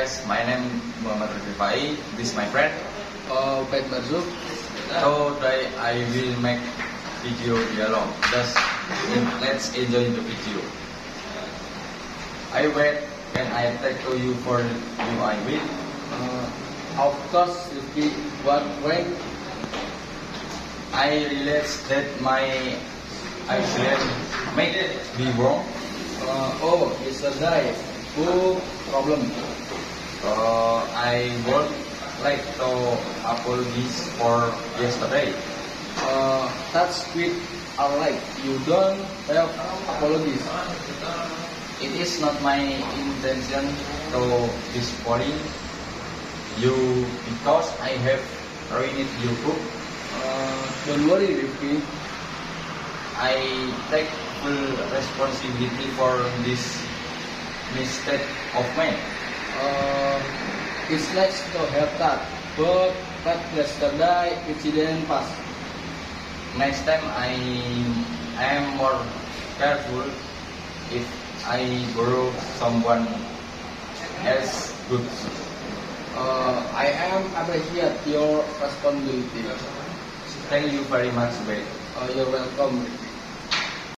guys, my name is Muhammad Rifai. This is my friend. Pet Marzuk. So today I will make video dialogue. Just let's enjoy the video. I wait and I take to you for you I will. Of course, Rifki, what way? I realize that my accident make me wrong. Yesterday, who problem? I would like to apologize for yesterday. That's quite alright. You don't have apologies. It is not my intention to disappoint you because I have ruined your book. Don't worry, Rifki. I take full responsibility for this mistake of mine. It's nice to have that, but yesterday it didn't pass. Next time I am more careful if I borrow someone else goods. I am appreciate your responsibility. Thank you very much, babe. You're welcome.